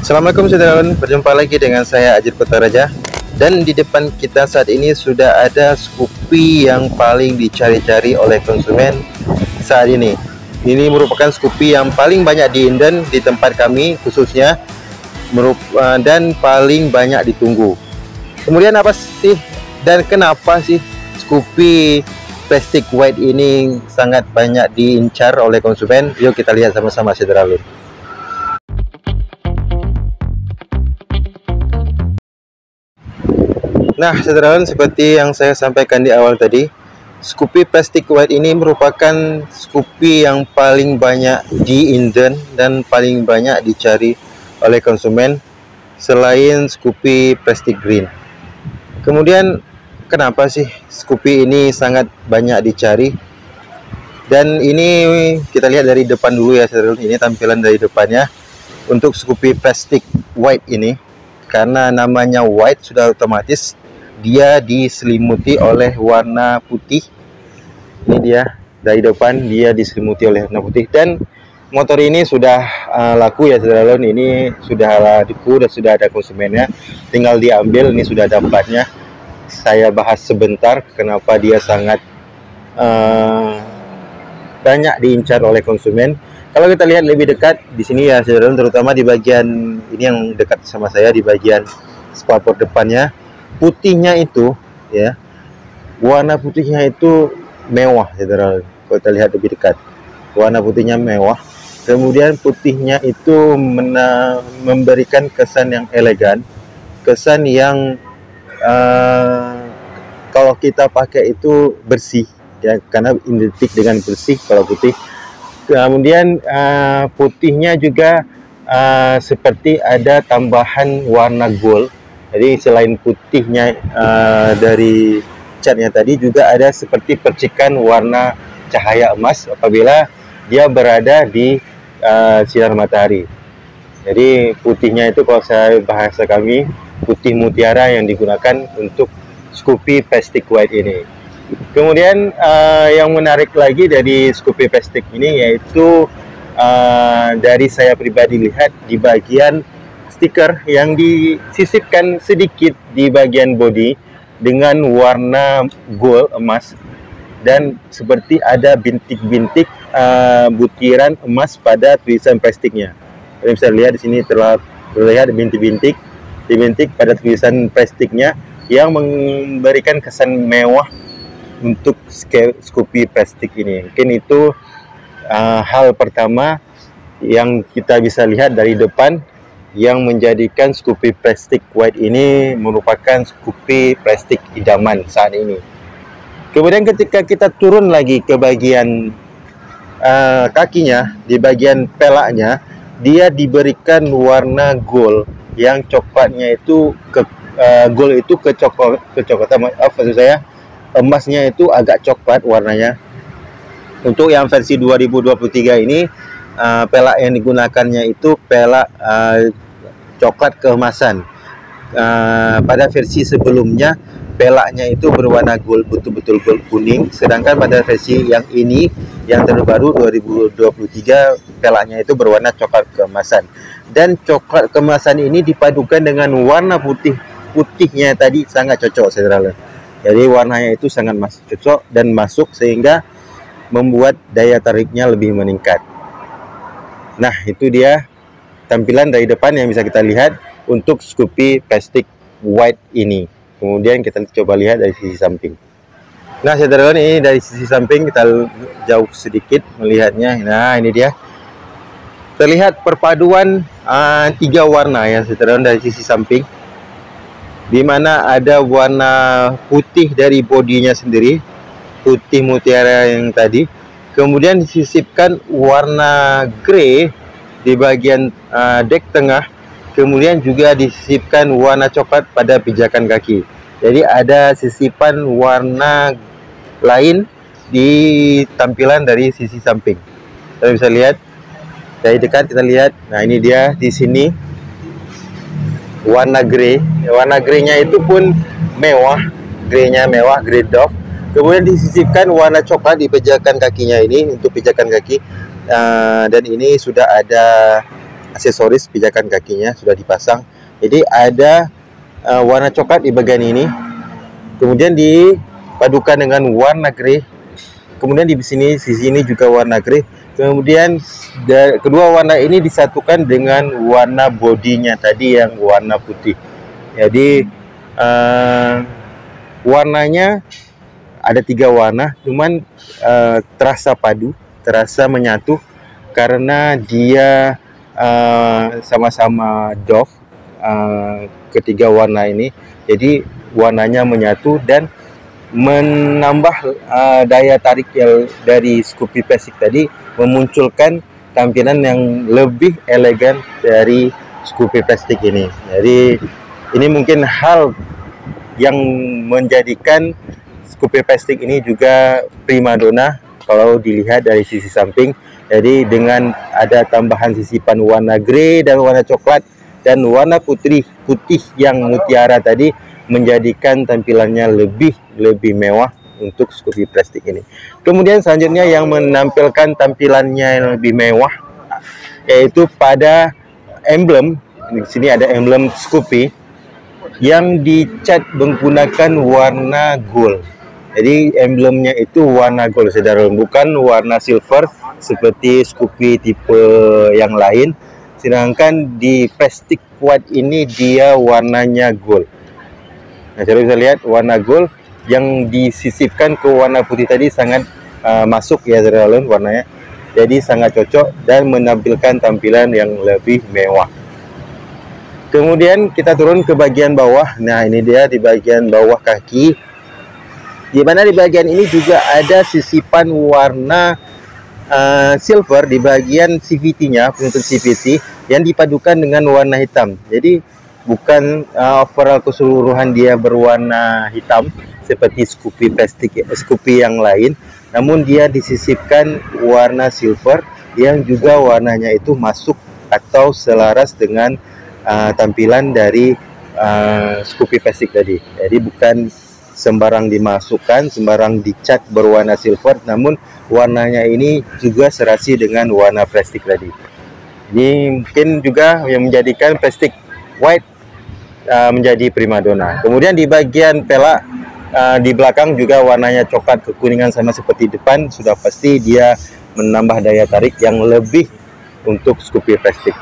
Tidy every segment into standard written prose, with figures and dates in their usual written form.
Assalamualaikum saudarawan, berjumpa lagi dengan saya Ajit Kotaraja. Dan di depan kita saat ini sudah ada Scoopy yang paling dicari-cari oleh konsumen saat ini. Ini merupakan Scoopy yang paling banyak di Inden di tempat kami khususnya, dan paling banyak ditunggu. Kemudian apa sih dan kenapa sih Scoopy plastic white ini sangat banyak diincar oleh konsumen? Yuk kita lihat sama-sama saudarawan. Nah, saudarawan, seperti yang saya sampaikan di awal tadi, Scoopy plastic white ini merupakan Scoopy yang paling banyak di Inden dan paling banyak dicari oleh konsumen selain Scoopy plastic green. Kemudian kenapa sih Scoopy ini sangat banyak dicari? Dan ini kita lihat dari depan dulu ya saudarawan. Ini tampilan dari depannya untuk Scoopy plastic white ini. Karena namanya white sudah otomatis dia diselimuti oleh warna putih. Ini dia dari depan, dia diselimuti oleh warna putih. Dan motor ini sudah laku ya saudara. Ini sudah laku dan sudah ada konsumennya, tinggal diambil. Ini sudah ada platnya. Saya bahas sebentar kenapa dia sangat banyak diincar oleh konsumen. Kalau kita lihat lebih dekat di sini ya saudara, terutama di bagian ini yang dekat sama saya, di bagian spalpot depannya, putihnya itu ya, warna putihnya itu mewah saudara. Kalau kita lihat lebih dekat, warna putihnya mewah. Kemudian putihnya itu memberikan kesan yang elegan, kesan yang kalau kita pakai itu bersih ya, karena identik dengan bersih kalau putih. Kemudian putihnya juga seperti ada tambahan warna gold. Jadi selain putihnya dari catnya tadi, juga ada seperti percikan warna cahaya emas apabila dia berada di sinar matahari. Jadi putihnya itu kalau saya bahasa kami, putih mutiara yang digunakan untuk Scoopy plastic white ini. Kemudian yang menarik lagi dari Scoopy plastic ini yaitu dari saya pribadi lihat di bagian stiker yang disisipkan sedikit di bagian bodi dengan warna gold emas, dan seperti ada bintik-bintik butiran emas pada tulisan plastiknya. Kalian bisa lihat di sini terlihat bintik-bintik pada tulisan plastiknya yang memberikan kesan mewah untuk Scoopy plastik ini. Mungkin itu hal pertama yang kita bisa lihat dari depan yang menjadikan Scoopy plastic white ini merupakan Scoopy plastik idaman saat ini. Kemudian ketika kita turun lagi ke bagian kakinya, di bagian pelaknya, dia diberikan warna gold yang coklatnya itu gold itu kecoklatan, maksud saya emasnya itu agak coklat warnanya. Untuk yang versi 2023 ini pelak yang digunakannya itu pelak coklat keemasan. Pada versi sebelumnya pelaknya itu berwarna gold, betul-betul gold kuning. Sedangkan pada versi yang ini, yang terbaru 2023, pelaknya itu berwarna coklat keemasan. Dan coklat keemasan ini dipadukan dengan warna putihnya tadi sangat cocok saudara. Jadi warnanya itu sangat cocok dan masuk sehingga membuat daya tariknya lebih meningkat. Nah, itu dia tampilan dari depan yang bisa kita lihat untuk Scoopy plastic white ini. Kemudian kita coba lihat dari sisi samping. Nah, saudara, ini dari sisi samping kita jauh sedikit melihatnya. Nah, ini dia. Terlihat perpaduan 3 warna ya saudara dari sisi samping, di mana ada warna putih dari bodinya sendiri, putih mutiara yang tadi. Kemudian disisipkan warna grey di bagian dek tengah. Kemudian juga disisipkan warna coklat pada pijakan kaki. Jadi ada sisipan warna lain di tampilan dari sisi samping. Kita bisa lihat dari dekat, kita lihat. Nah, ini dia di sini warna grey. Warna greynya itu pun mewah, greynya mewah, grey Dove. Kemudian disisipkan warna coklat di pijakan kakinya ini untuk pijakan kaki, dan ini sudah ada aksesoris pijakan kakinya sudah dipasang. Jadi ada warna coklat di bagian ini, kemudian dipadukan dengan warna grey, kemudian di sisi ini juga warna grey, kemudian kedua warna ini disatukan dengan warna bodinya tadi yang warna putih. Jadi warnanya ada 3 warna, cuman terasa padu, terasa menyatu karena dia sama-sama doff, ketiga warna ini. Jadi warnanya menyatu dan menambah daya tarik dari Scoopy plastik tadi, memunculkan tampilan yang lebih elegan dari Scoopy plastik ini. Jadi ini mungkin hal yang menjadikan Scoopy plastik ini juga primadona kalau dilihat dari sisi samping. Jadi dengan ada tambahan sisipan warna grey dan warna coklat dan warna putih yang mutiara tadi, menjadikan tampilannya lebih mewah untuk Scoopy plastik ini. Kemudian selanjutnya yang menampilkan tampilannya yang lebih mewah yaitu pada emblem. Di sini ada emblem Scoopy yang dicat menggunakan warna gold. Jadi emblemnya itu warna gold, saudara, bukan warna silver seperti Scoopy tipe yang lain. Sedangkan di plastik white ini dia warnanya gold. Nah, saya bisa lihat warna gold yang disisipkan ke warna putih tadi sangat masuk ya, saudara, warnanya. Jadi sangat cocok dan menampilkan tampilan yang lebih mewah. Kemudian kita turun ke bagian bawah. Nah, ini dia di bagian bawah kaki, di mana di bagian ini juga ada sisipan warna silver di bagian CVT-nya, penutup CVT yang dipadukan dengan warna hitam. Jadi bukan overall keseluruhan dia berwarna hitam seperti Scoopy plastik, Scoopy yang lain, namun dia disisipkan warna silver yang juga warnanya itu masuk atau selaras dengan tampilan dari Scoopy plastik tadi. Jadi bukan sembarang dimasukkan, sembarang dicat berwarna silver, namun warnanya ini juga serasi dengan warna plastik tadi. Ini mungkin juga yang menjadikan plastik white menjadi primadona. Kemudian di bagian pelak di belakang juga warnanya coklat kekuningan sama seperti depan, sudah pasti dia menambah daya tarik yang lebih untuk Scoopy plastik.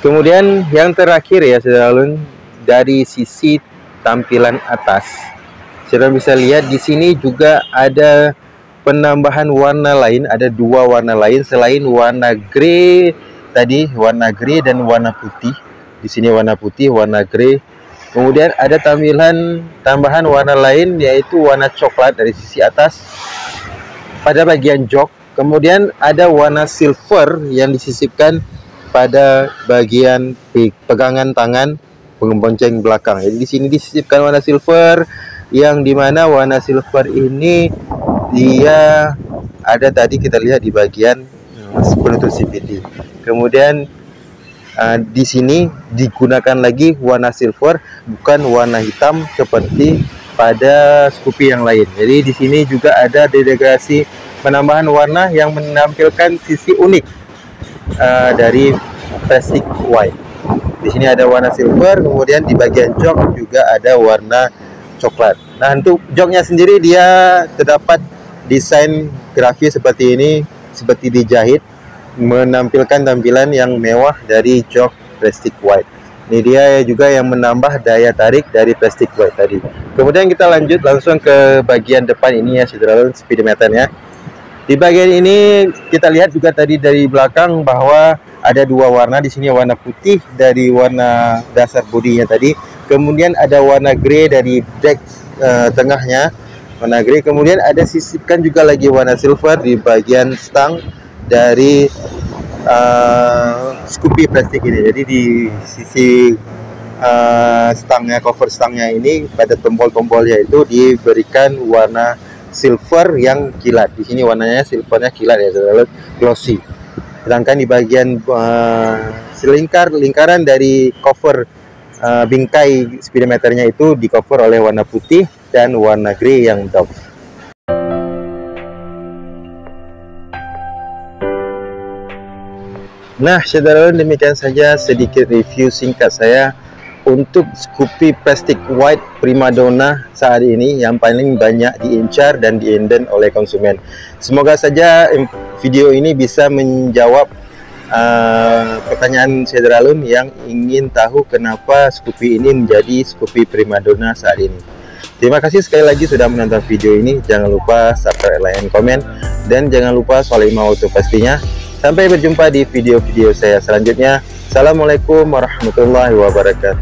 Kemudian yang terakhir ya, saudara, dari sisi tampilan atas, saudara bisa lihat di sini juga ada penambahan warna lain, ada 2 warna lain selain warna grey tadi, warna grey dan warna putih. Di sini warna putih, warna grey. Kemudian ada tambahan warna lain yaitu warna coklat dari sisi atas pada bagian jok. Kemudian ada warna silver yang disisipkan pada bagian pegangan tangan pengebonceng belakang. Jadi di sini disisipkan warna silver, yang dimana warna silver ini dia ada tadi kita lihat di bagian penutup CVT. Kemudian di sini digunakan lagi warna silver, bukan warna hitam seperti pada Scoopy yang lain. Jadi di sini juga ada dedikasi penambahan warna yang menampilkan sisi unik dari plastik white. Di sini ada warna silver, kemudian di bagian jok juga ada warna coklat. Nah, untuk joknya sendiri dia terdapat desain grafis seperti ini, seperti dijahit, menampilkan tampilan yang mewah dari jok plastik white. Ini dia juga yang menambah daya tarik dari plastik white tadi. Kemudian kita lanjut langsung ke bagian depan ini ya, saudara, speedometernya. Di bagian ini kita lihat juga tadi dari belakang bahwa ada 2 warna. Di sini warna putih dari warna dasar bodinya tadi. Kemudian ada warna grey dari deck tengahnya, warna grey. Kemudian ada sisipkan juga lagi warna silver di bagian stang dari Scoopy plastik ini. Jadi di sisi stangnya, cover stangnya ini, pada tombol-tombolnya itu diberikan warna silver yang kilat. Di sini warnanya silvernya kilat ya, saudara, glossy. Sedangkan di bagian lingkaran dari cover bingkai speedometernya itu di cover oleh warna putih dan warna grey yang doff. Nah, saudara, demikian saja sedikit review singkat saya untuk Scoopy plastik white Primadona saat ini yang paling banyak diincar dan diinden oleh konsumen. Semoga saja video ini bisa menjawab pertanyaan saudara yang ingin tahu kenapa Scoopy ini menjadi Scoopy Primadona saat ini. Terima kasih sekali lagi sudah menonton video ini. Jangan lupa subscribe, like, dan komen, dan jangan lupa soal email auto pastinya. Sampai berjumpa di video-video saya selanjutnya. Assalamualaikum warahmatullahi wabarakatuh.